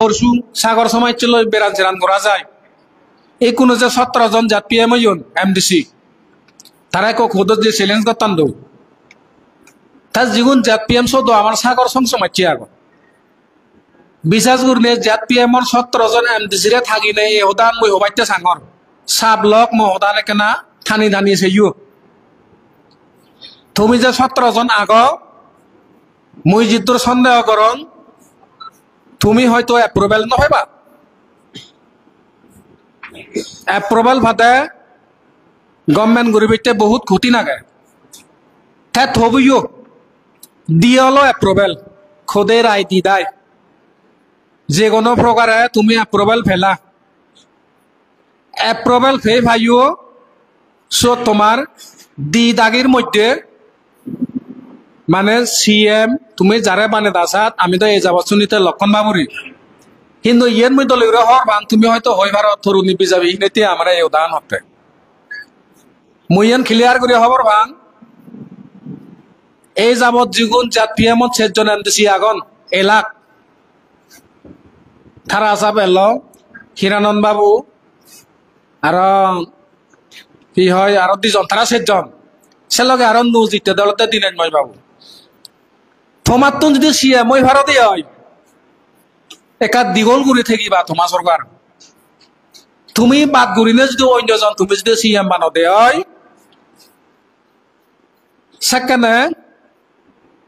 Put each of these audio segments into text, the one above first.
পরশু সাগর সময় ছিল বেড়ান চেরান করা যায় এই কোন যে 17 জন জাত পিএম এমডিসি তারা খোদ যে চ্যালেঞ্জ করতাম দো তার জীবন জাত পিএম সদ আমার সাগর সংসমাচ্ছি আগ বিশ্বাস করলে জাত পিএম 17 জন এমডিসি রে থাকি নাই এই হদান মই হবাইতে সাগর সাব লক মহদান কেনা থানি ধানি সেইও তুমি যে 17 জন আগ মই জিতর সন্দেহ করন তুমি হয়তো অ্যাপ্রুভেল নহয়বা অ্যাপ্রুভেল ভাতে গভর্নমেন্ট গরিবিতে বহুত ক্ষতি নাগে তে থবিও দিয়লো অ্যাপ্রুভেল খোদে রায় দি দেয় যে কোনো প্রকারে তুমি অ্যাপ্রুভেল ফেলা অ্যাপ্রুভেল ফে ভাইও সো তোমার দি দাগির মধ্যে মানে সিএম তুমি যারে বানে দাসাত আমি তো এই যাবছুনিতে লক্ষণ বাবুরি কিন্তু ইয়ের মধ্যে লইরে হর বান তুমি হয়তো হই ভারত তরুণী বিজাবি নেতে আমরা এই উদাহরণ হতে মুইয়ান ক্লিয়ার করে খবর বান এই যাবত জিগুন জাত পিএমত 6 জন এমডিসি আগন এলাক থারা সাহেব এলো হিরানন্দ বাবু আর কি হয় আর 2 জন তারা 6 জন সে লগে আর নু জিতে দলতে দিনেন মই বাবু তোমার তো যদি সিএম ওই ভারতে হয় একা দীঘল গুড়ি থাকিবা তোমার সরকার তুমি বাদ গুড়িনে যদি অন্যজন তুমি যদি সিএম বানো দে হয় সেখানে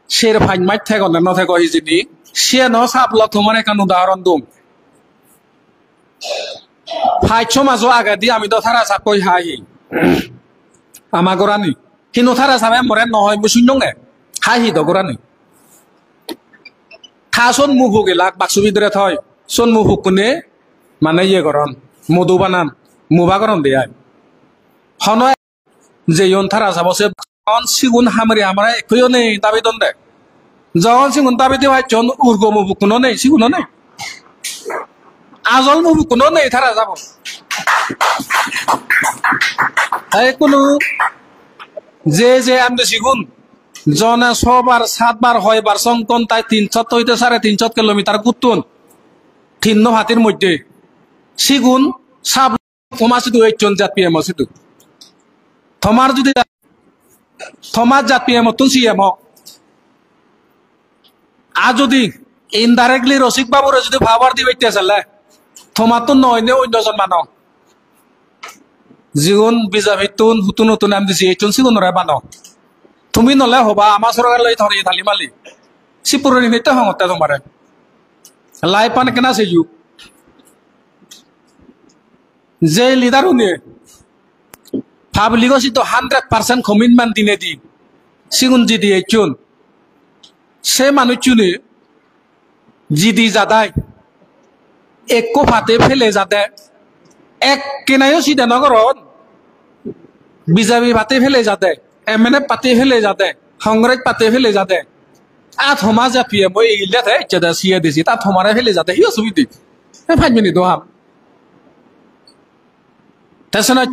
সের ফাইন মাইট থেকে ন থেকে যদি সে ন সাবল তোমার এখান উদাহরণ দুম ফাইছো মাঝো আগে দি আমি তো থারা সাপ কই হাই আমা গোরানি কিন্তু থারা সাপে মরে নহয় মই শূন্য নে হাই তো গোরানি থাসন মুহুক এলাক বাক্সু ভিতরে থয় সোন মুহুক কোনে মানে ইয়ে করন মধু বানান মুভা করন দেয় হন যে থারা সাবসে সিগুন হামরি আমরা একইও নেই দাবি দন দে যখন সিগুন দাবি দিয়ে ভাই জন উর্গ মুভুক কোনো নেই সিগুনো নেই আজল মুভুক কোনো নেই থারা যাব কোনো যে আমি সিগুন জনে 6 বার 7 বার 6 বার সংকন তাই 300 হইতে 350 কিলোমিটার গুতুন ভিন্ন হাতির মধ্যে সিগুন সাব কমাসিদু একজন জাত পিএম সিদু তোমার যদি তোমার জাত পিএম তো সিএম আর যদি ইনডাইরেক্টলি রসিক বাবুরে যদি ভাবার দিবে চলে তোমার তো নয় নে অন্যজন মানো জীবন বিজাভিতুন হুতুন হুতুন নাম দিছি এইজন সিগুন রে মানো তুমি নলে হবা আমার সরকার লই ধরে থালি মালি সিপুরনি নিতে হতে তোমারে লাই পান কেনা সেজু যে লিডার উনি পাবলিক তো 100% কমিটমেন্ট দিনে দি সিগুন জি দিয়ে চুন সে মানুষ চুনে জি দি যাদায় এক ফাতে ফেলে যাতে এক কেনাইও সিধা নগরত বিজাবি ভাতে ফেলে যাতে এমএনএ পাতে ফেলে যাতে কংগ্রেস পাতে ফেলে যাতে আথমা জাপিয়ে মই ইলাতে চেদা সিয়া দিছি তা থমারে ফেলে যাতে হিও সুবিধি 5 মিনিট দহাম তাছনা